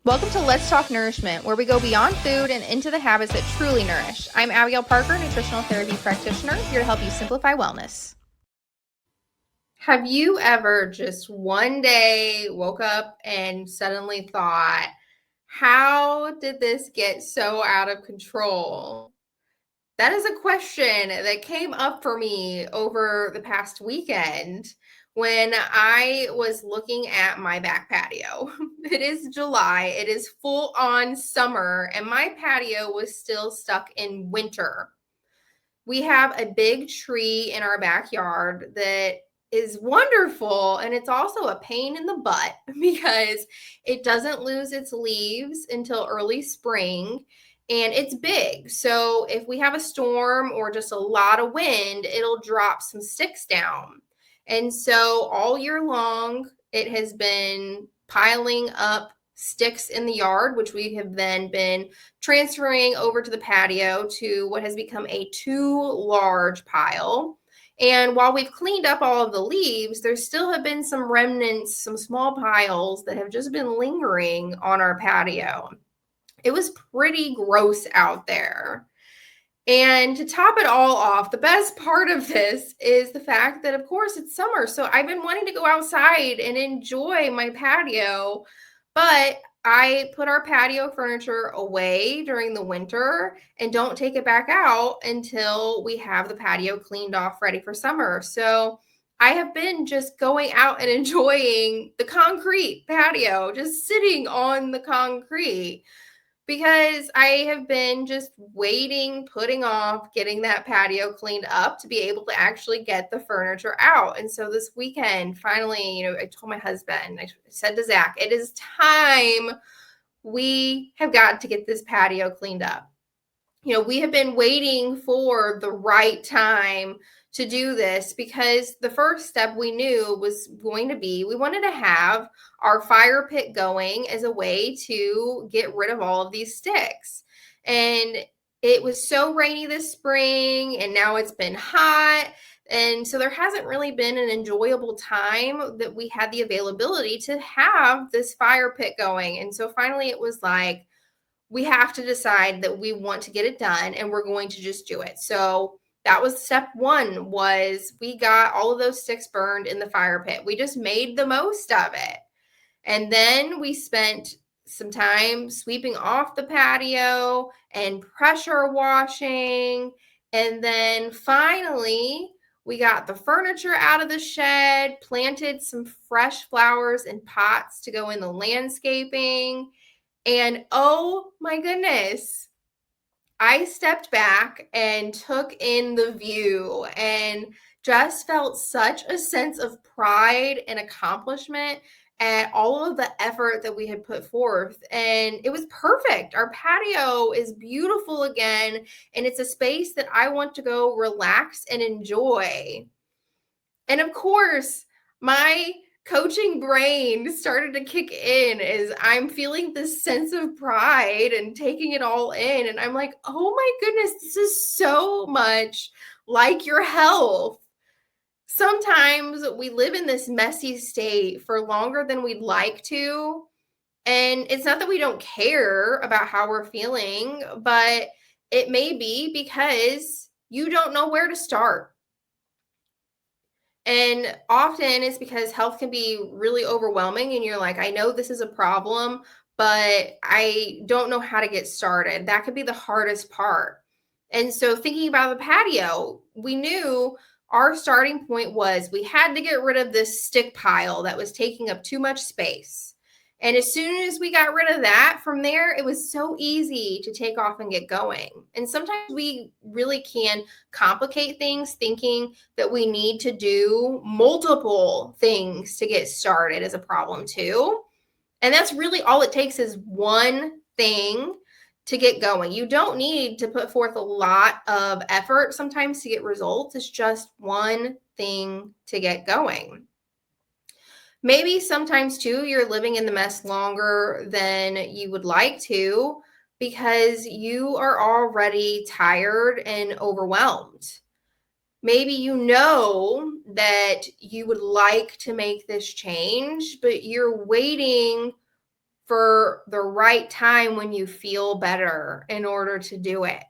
Welcome to Let's Talk Nourishment, where we go beyond food and into the habits that truly nourish. I'm Abigail Parker, nutritional therapy practitioner, here to help you simplify wellness. Have you ever just one day woke up and suddenly thought, how did this get so out of control? That is a question that came up for me over the past weekend when I was looking at my back patio. It is July, it is full on summer, and my patio was still stuck in winter. We have a big tree in our backyard that is wonderful, and it's also a pain in the butt because it doesn't lose its leaves until early spring, and it's big. So if we have a storm or just a lot of wind, it'll drop some sticks down. And so all year long, it has been piling up sticks in the yard, which we have then been transferring over to the patio to what has become a too large pile. And while we've cleaned up all of the leaves, there still have been some remnants, some small piles that have just been lingering on our patio. It was pretty gross out there. And to top it all off, the best part of this is the fact that, of course, it's summer. So I've been wanting to go outside and enjoy my patio, but I put our patio furniture away during the winter and don't take it back out until we have the patio cleaned off ready for summer. So I have been just going out and enjoying the concrete patio, just sitting on the concrete because I have been just waiting, putting off getting that patio cleaned up to be able to actually get the furniture out. And so this weekend, finally, I told my husband, I said to Zach, it is time. We have got to get this patio cleaned up. We have been waiting for the right time to do this because the first step we knew was going to be we wanted to have our fire pit going as a way to get rid of all of these sticks. And it was so rainy this spring, and now it's been hot. And so there hasn't really been an enjoyable time that we had the availability to have this fire pit going. And so finally it was like, we have to decide that we want to get it done and we're going to just do it. So that was step one, was we got all of those sticks burned in the fire pit. We just made the most of it. And then we spent some time sweeping off the patio and pressure washing. And then finally, we got the furniture out of the shed, planted some fresh flowers in pots to go in the landscaping. And oh my goodness, I stepped back and took in the view and just felt such a sense of pride and accomplishment at all of the effort that we had put forth. And it was perfect. Our patio is beautiful again, and it's a space that I want to go relax and enjoy. And of course, my coaching brain started to kick in as I'm feeling this sense of pride and taking it all in. And I'm like, oh my goodness, this is so much like your health. Sometimes we live in this messy state for longer than we'd like to. And it's not that we don't care about how we're feeling, but it may be because you don't know where to start. And often it's because health can be really overwhelming and you're like, I know this is a problem, but I don't know how to get started. That could be the hardest part. And so thinking about the patio, we knew our starting point was we had to get rid of this stick pile that was taking up too much space. And as soon as we got rid of that, from there, it was so easy to take off and get going. And sometimes we really can complicate things thinking that we need to do multiple things to get started is a problem too. And that's really all it takes is one thing to get going. You don't need to put forth a lot of effort sometimes to get results. It's just one thing to get going. Maybe sometimes too, you're living in the mess longer than you would like to because you are already tired and overwhelmed. Maybe you know that you would like to make this change, but you're waiting for the right time when you feel better in order to do it.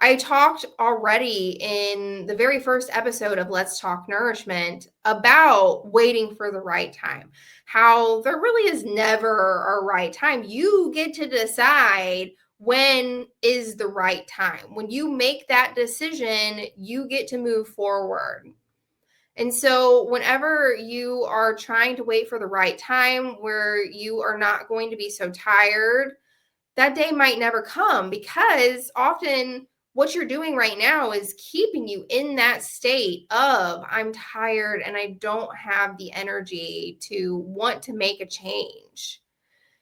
I talked already in the very first episode of Let's Talk Nourishment about waiting for the right time, how there really is never a right time. You get to decide when is the right time. When you make that decision, you get to move forward. And so, whenever you are trying to wait for the right time where you are not going to be so tired, that day might never come because often what you're doing right now is keeping you in that state of I'm tired and I don't have the energy to want to make a change.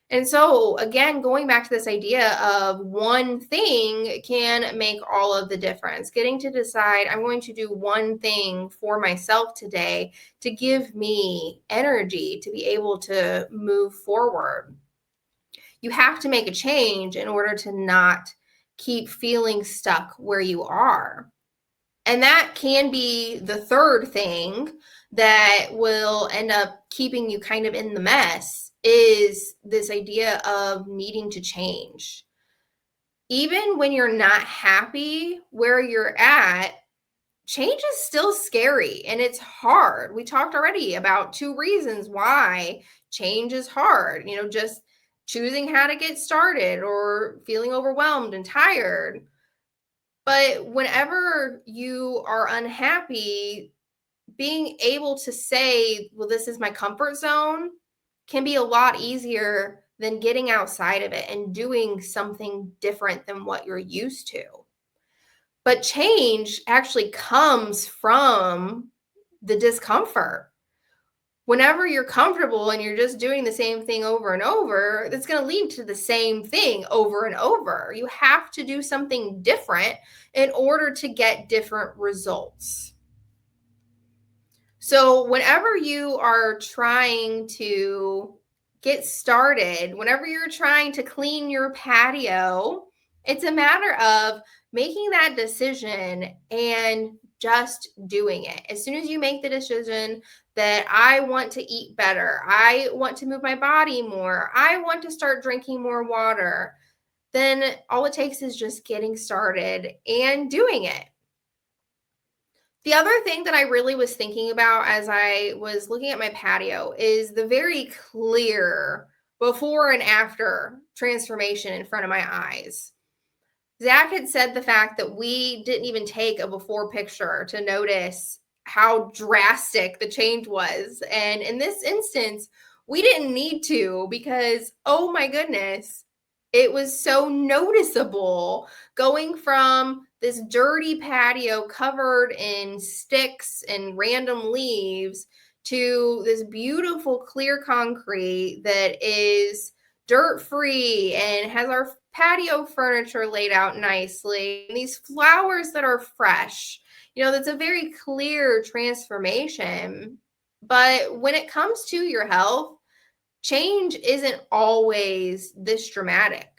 And so, again, going back to this idea of one thing can make all of the difference. Getting to decide, I'm going to do one thing for myself today to give me energy to be able to move forward. You have to make a change in order to not keep feeling stuck where you are. And that can be the third thing that will end up keeping you kind of in the mess is this idea of needing to change. Even when you're not happy where you're at, change is still scary and it's hard. We talked already about 2 reasons why change is hard. Just choosing how to get started or feeling overwhelmed and tired. But whenever you are unhappy, being able to say, well, this is my comfort zone can be a lot easier than getting outside of it and doing something different than what you're used to. But change actually comes from the discomfort. Whenever you're comfortable and you're just doing the same thing over and over, that's going to lead to the same thing over and over. You have to do something different in order to get different results. So, whenever you are trying to get started, whenever you're trying to clean your patio, it's a matter of making that decision and just doing it. As soon as you make the decision that I want to eat better, I want to move my body more, I want to start drinking more water, then all it takes is just getting started and doing it. The other thing that I really was thinking about as I was looking at my patio is the very clear before and after transformation in front of my eyes. Zach had said the fact that we didn't even take a before picture to notice how drastic the change was. And in this instance, we didn't need to because, oh my goodness, it was so noticeable going from this dirty patio covered in sticks and random leaves to this beautiful clear concrete that is dirt free and has our patio furniture laid out nicely and these flowers that are fresh. That's a very clear transformation. But when it comes to your health, change isn't always this dramatic.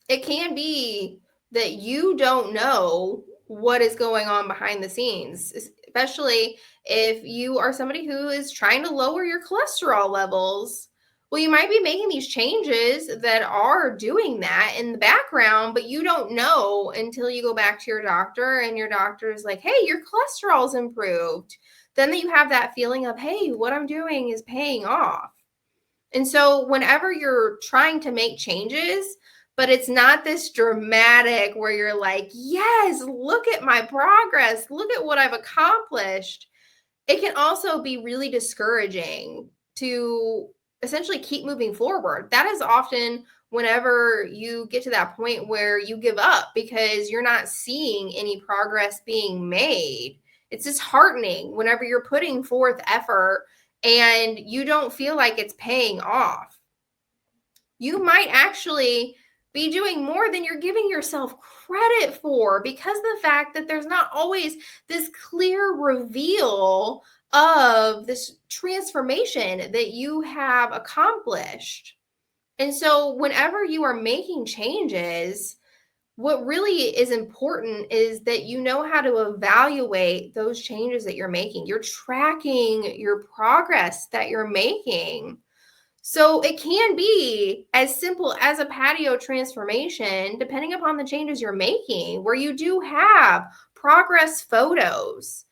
It can be that you don't know what is going on behind the scenes, especially if you are somebody who is trying to lower your cholesterol levels. Well, you might be making these changes that are doing that in the background, but you don't know until you go back to your doctor and your doctor is like, hey, your cholesterol's improved. Then you have that feeling of, hey, what I'm doing is paying off. And so whenever you're trying to make changes, but it's not this dramatic where you're like, yes, look at my progress, look at what I've accomplished. It can also be really discouraging to essentially keep moving forward. That is often whenever you get to that point where you give up because you're not seeing any progress being made. It's disheartening whenever you're putting forth effort and you don't feel like it's paying off. You might actually be doing more than you're giving yourself credit for because of the fact that there's not always this clear reveal of this transformation that you have accomplished. And so whenever you are making changes, what really is important is that you know how to evaluate those changes that you're making. You're tracking your progress that you're making. So it can be as simple as a patio transformation, depending upon the changes you're making, where you do have progress photos,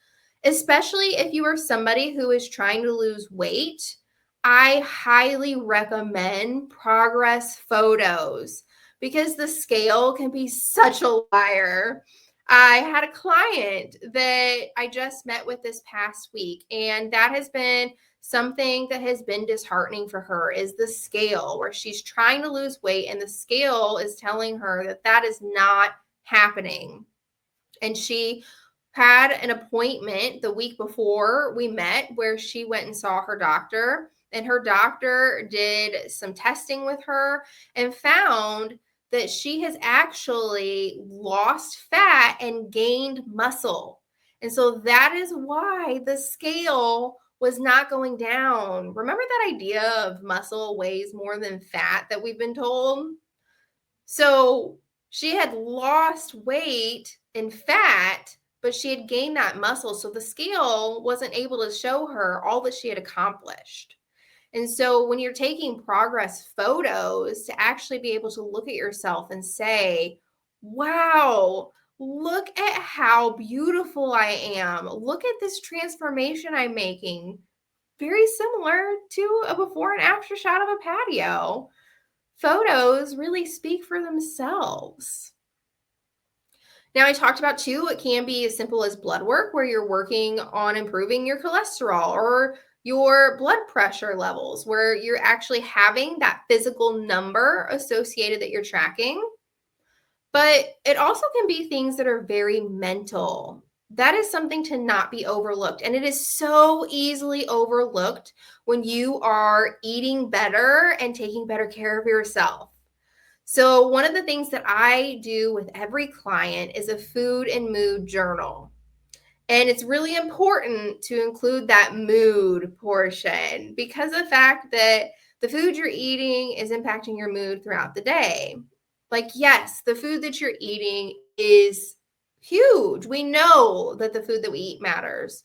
especially if you are somebody who is trying to lose weight. I highly recommend progress photos because the scale can be such a liar. I had a client that I just met with this past week, and that has been something that has been disheartening for her is the scale, where she's trying to lose weight and the scale is telling her that that is not happening. And she had an appointment the week before we met where she went and saw her doctor, and her doctor did some testing with her and found that she has actually lost fat and gained muscle. And so that is why the scale was not going down. Remember that idea of muscle weighs more than fat that we've been told? So she had lost weight and fat, but she had gained that muscle. So the scale wasn't able to show her all that she had accomplished. And so when you're taking progress photos, to actually be able to look at yourself and say, wow, look at how beautiful I am. Look at this transformation I'm making. Very similar to a before and after shot of a patio. Photos really speak for themselves. Now, I talked about too, it can be as simple as blood work, where you're working on improving your cholesterol or your blood pressure levels, where you're actually having that physical number associated that you're tracking. But it also can be things that are very mental. That is something to not be overlooked. And it is so easily overlooked when you are eating better and taking better care of yourself. So, one of the things that I do with every client is a food and mood journal. And it's really important to include that mood portion because of the fact that the food you're eating is impacting your mood throughout the day. Like, yes, the food that you're eating is huge. We know that the food that we eat matters,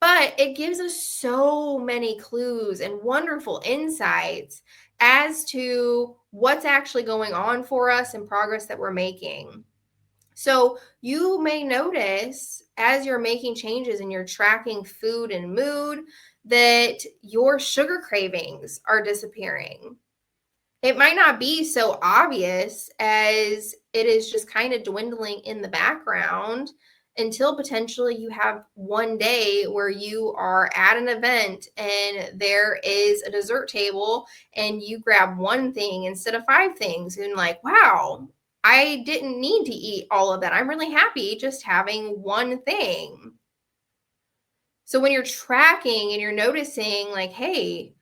but it gives us so many clues and wonderful insights as to what's actually going on for us and progress that we're making. So you may notice as you're making changes and you're tracking food and mood that your sugar cravings are disappearing. It might not be so obvious as it is just kind of dwindling in the background until potentially you have one day where you are at an event and there is a dessert table and you grab one thing instead of five things and like, wow, I didn't need to eat all of that. I'm really happy just having one thing. So when you're tracking and you're noticing like, hey,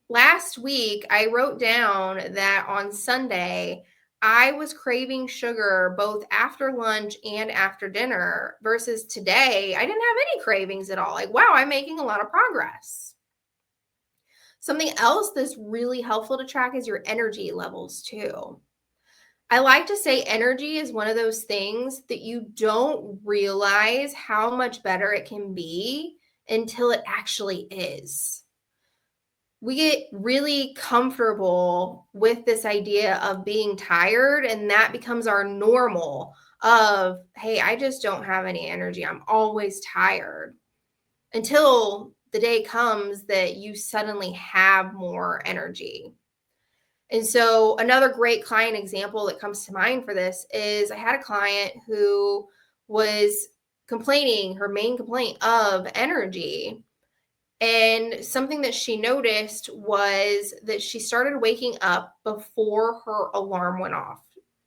last week, I wrote down that on Sunday, I was craving sugar both after lunch and after dinner versus today, I didn't have any cravings at all. Like, wow, I'm making a lot of progress. Something else that's really helpful to track is your energy levels too. I like to say energy is one of those things that you don't realize how much better it can be until it actually is. We get really comfortable with this idea of being tired, and that becomes our normal of, hey, I just don't have any energy. I'm always tired until the day comes that you suddenly have more energy. And so, another great client example that comes to mind for this is I had a client who was complaining, her main complaint of energy. And something that she noticed was that she started waking up before her alarm went off.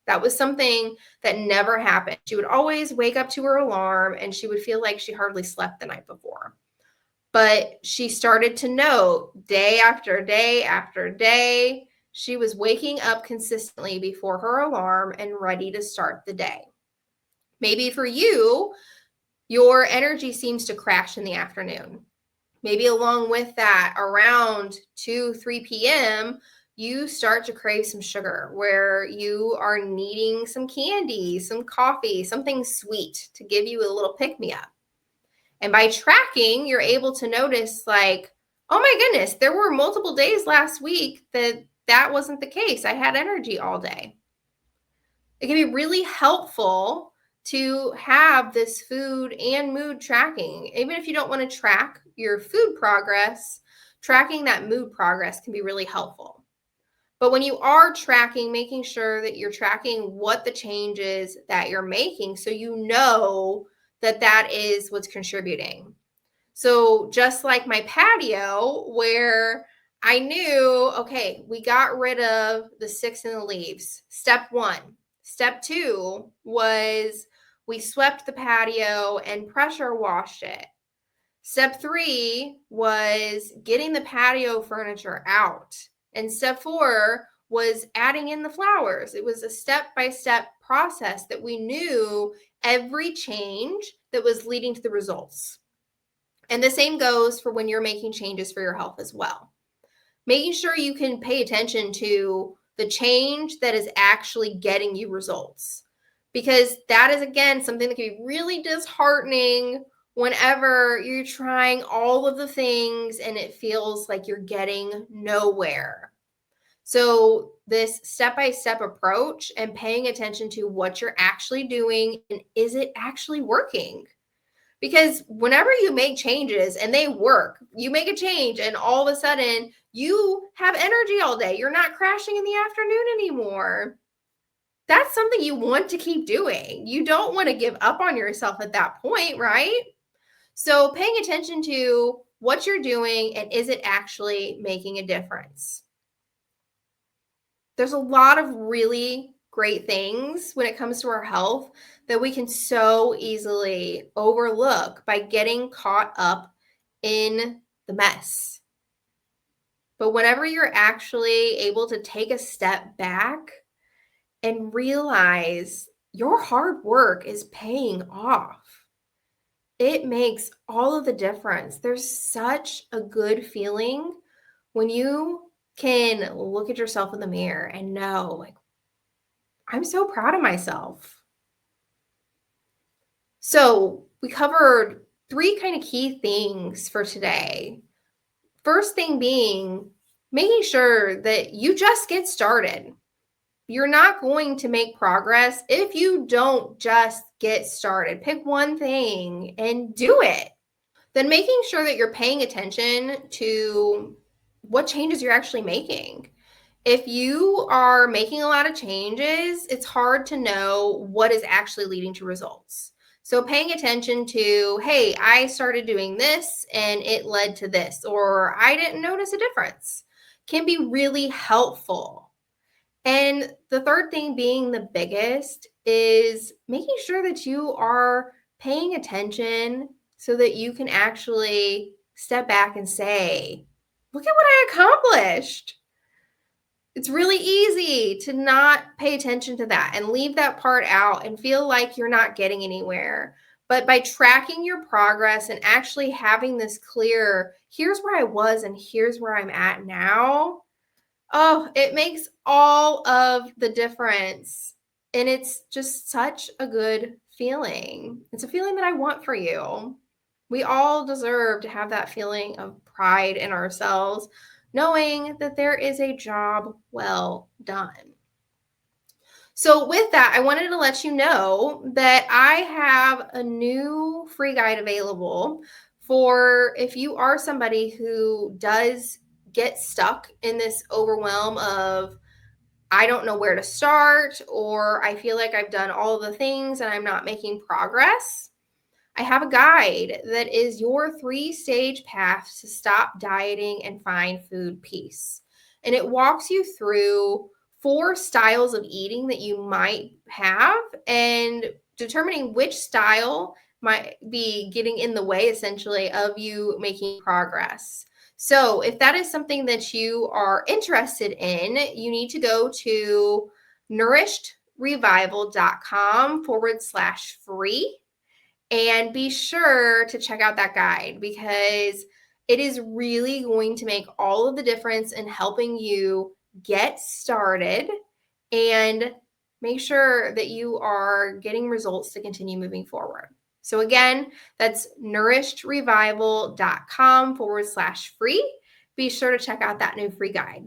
That was something that never happened. She would always wake up to her alarm and she would feel like she hardly slept the night before. But she started to note day after day after day, she was waking up consistently before her alarm and ready to start the day. Maybe for you, your energy seems to crash in the afternoon. Maybe along with that, around 2, 3 p.m., you start to crave some sugar where you are needing some candy, some coffee, something sweet to give you a little pick me up. And by tracking, you're able to notice like, Oh my goodness, there were multiple days last week that wasn't the case. I had energy all day. It can be really helpful to have this food and mood tracking. Even if you don't want to track your food progress, tracking that mood progress can be really helpful. But when you are tracking, making sure that you're tracking what the changes that you're making so you know that that is what's contributing. So just like my patio, where I knew, okay, we got rid of the sticks and the leaves. Step one. Step two was we swept the patio and pressure washed it. Step three was getting the patio furniture out. And step four was adding in the flowers. It was a step by step process that we knew every change that was leading to the results. And the same goes for when you're making changes for your health as well. Making sure you can pay attention to the change that is actually getting you results. Because that is, again, something that can be really disheartening whenever you're trying all of the things and it feels like you're getting nowhere. So, this step by step approach and paying attention to what you're actually doing and is it actually working? Because whenever you make changes and they work, you make a change and all of a sudden you have energy all day. You're not crashing in the afternoon anymore. That's something you want to keep doing. You don't want to give up on yourself at that point, right? So, paying attention to what you're doing and is it actually making a difference? There's a lot of really great things when it comes to our health that we can so easily overlook by getting caught up in the mess. But whenever you're actually able to take a step back and realize your hard work is paying off, it makes all of the difference. There's such a good feeling when you can look at yourself in the mirror and know, like, I'm so proud of myself. So, we covered three kind of key things for today. First thing being making sure that you just get started. You're not going to make progress if you don't just get started. Pick one thing and do it. Then making sure that you're paying attention to what changes you're actually making. If you are making a lot of changes, it's hard to know what is actually leading to results. So paying attention to, hey, I started doing this and it led to this, or I didn't notice a difference, can be really helpful. And the third thing being the biggest is making sure that you are paying attention so that you can actually step back and say, look at what I accomplished. It's really easy to not pay attention to that and leave that part out and feel like you're not getting anywhere. But by tracking your progress and actually having this clear, here's where I was and here's where I'm at now, oh, it makes all of the difference. And it's just such a good feeling. It's a feeling that I want for you. We all deserve to have that feeling of pride in ourselves, knowing that there is a job well done. So, with that, I wanted to let you know that I have a new free guide available for if you are somebody who does get stuck in this overwhelm of, I don't know where to start, or I feel like I've done all the things and I'm not making progress. I have a guide that is your 3-stage path to stop dieting and find food peace. And it walks you through 4 styles of eating that you might have and determining which style might be getting in the way, essentially, of you making progress. So, if that is something that you are interested in, you need to go to nourishedrevival.com/free and be sure to check out that guide because it is really going to make all of the difference in helping you get started and make sure that you are getting results to continue moving forward. So again, that's nourishedrevival.com/free. Be sure to check out that new free guide.